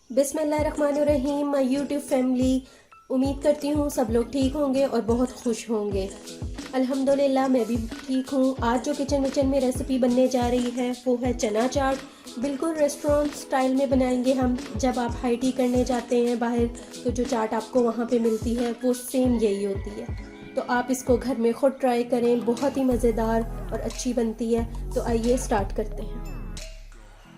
बिस्मिल्लाहिर्रहमानिर्रहीम। My YouTube family, उम्मीद करती हूँ सब लोग ठीक होंगे और बहुत खुश होंगे। अल्हम्दुलिल्लाह मैं भी ठीक हूँ। आज जो किचन में रेसिपी बनने जा रही है वो है चना चाट। बिल्कुल रेस्टोरेंट स्टाइल में बनाएंगे हम। जब आप हाई टी करने जाते हैं बाहर तो जो चाट आपको वहाँ पे मिलती है वो सेम यही होती है। तो आप इसको घर में ख़ुद ट्राई करें, बहुत ही मज़ेदार और अच्छी बनती है। तो आइए स्टार्ट करते हैं।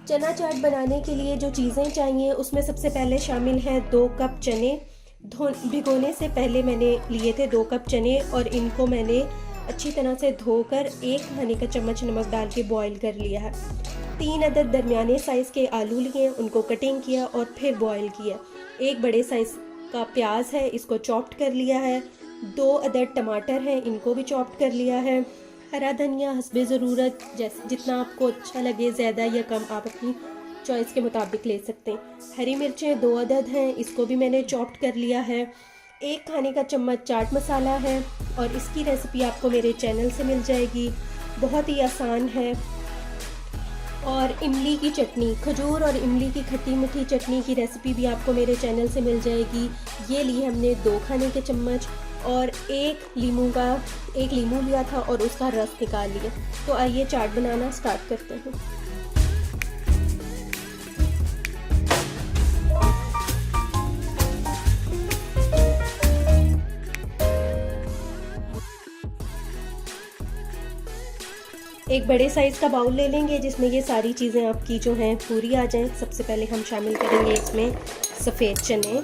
चना चाट बनाने के लिए जो चीज़ें चाहिए उसमें सबसे पहले शामिल है 2 कप चने। भिगोने से पहले मैंने लिए थे 2 कप चने और इनको मैंने अच्छी तरह से धोकर 1 खाने का चम्मच नमक डाल के बॉईल कर लिया है। 3 अदद दरमियाने साइज़ के आलू लिए, उनको कटिंग किया और फिर बॉईल किया। 1 बड़े साइज़ का प्याज है, इसको चॉप्ड कर लिया है। 2 अदद टमाटर हैं, इनको भी चॉप्ड कर लिया है। हरा धनिया हस्बे ज़रूरत, जैसे जितना आपको अच्छा लगे, ज़्यादा या कम आप अपनी चॉइस के मुताबिक ले सकते हैं। हरी मिर्चें 2 अदद हैं, इसको भी मैंने चॉप्ड कर लिया है। 1 खाने का चम्मच चाट मसाला है और इसकी रेसिपी आपको मेरे चैनल से मिल जाएगी, बहुत ही आसान है। और इमली की चटनी, खजूर और इमली की खट्टी मीठी चटनी की रेसिपी भी आपको मेरे चैनल से मिल जाएगी। ये ली हमने 2 खाने के चम्मच और 1 लीमू लिया था और उसका रस निकाल लिया। तो आइए चाट बनाना स्टार्ट करते हैं। एक बड़े साइज़ का बाउल ले लेंगे जिसमें ये सारी चीज़ें आपकी जो हैं पूरी आ जाएं। सबसे पहले हम शामिल करेंगे इसमें सफ़ेद चने,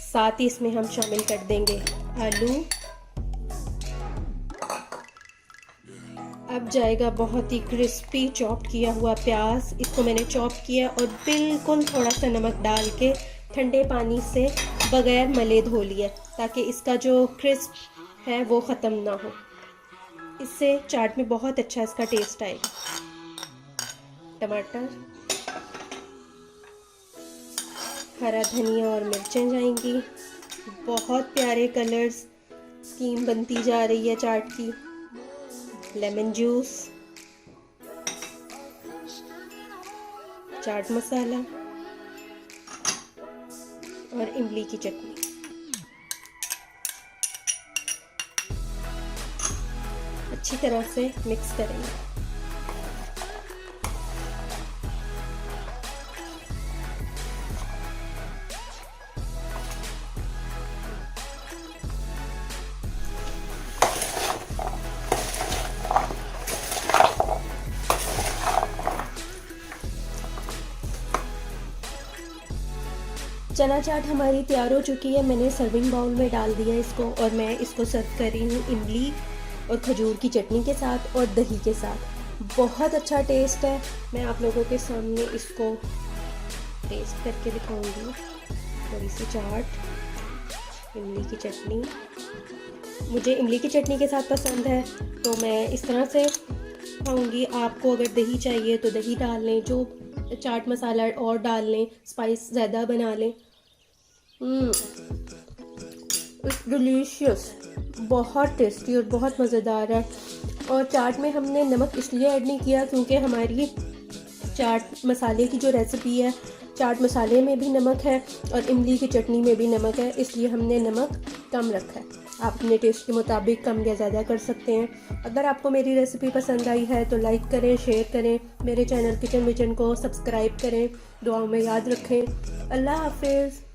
साथ ही इसमें हम शामिल कर देंगे आलू। अब जाएगा बहुत ही क्रिस्पी चॉप किया हुआ प्याज, इसको मैंने चॉप किया और बिल्कुल थोड़ा सा नमक डाल के ठंडे पानी से बगैर मले धो लिया ताकि इसका जो क्रिस्प है वो ख़त्म ना हो। इससे चाट में बहुत अच्छा इसका टेस्ट आएगा। टमाटर, हरा धनिया और मिर्चें जाएंगी। बहुत प्यारे कलर्स स्कीम बनती जा रही है चाट की। लेमन जूस, चाट मसाला और इमली की चटनी। अच्छी तरह से मिक्स करेंगे। चना चाट हमारी तैयार हो चुकी है। मैंने सर्विंग बाउल में डाल दिया इसको और मैं इसको सर्व कर रही हूँ इमली और खजूर की चटनी के साथ और दही के साथ। बहुत अच्छा टेस्ट है। मैं आप लोगों के सामने इसको टेस्ट करके दिखाऊंगी। थोड़ी सी चाट, इमली की चटनी, मुझे इमली की चटनी के साथ पसंद है तो मैं इस तरह से खाऊंगी। आपको अगर दही चाहिए तो दही डाल लें, जो चाट मसाला और डाल लें, स्पाइस ज़्यादा बना लें। इट्स डिलीशियस, बहुत टेस्टी और बहुत मज़ेदार है। और चाट में हमने नमक इसलिए ऐड नहीं किया क्योंकि हमारी चाट मसाले की जो रेसिपी है, चाट मसाले में भी नमक है और इमली की चटनी में भी नमक है, इसलिए हमने नमक कम रखा है। आप अपने टेस्ट के मुताबिक कम या ज़्यादा कर सकते हैं। अगर आपको मेरी रेसिपी पसंद आई है तो लाइक करें, शेयर करें, मेरे चैनल किचन विजन को सब्सक्राइब करें, दुआओं में याद रखें। अल्लाह हाफिज़।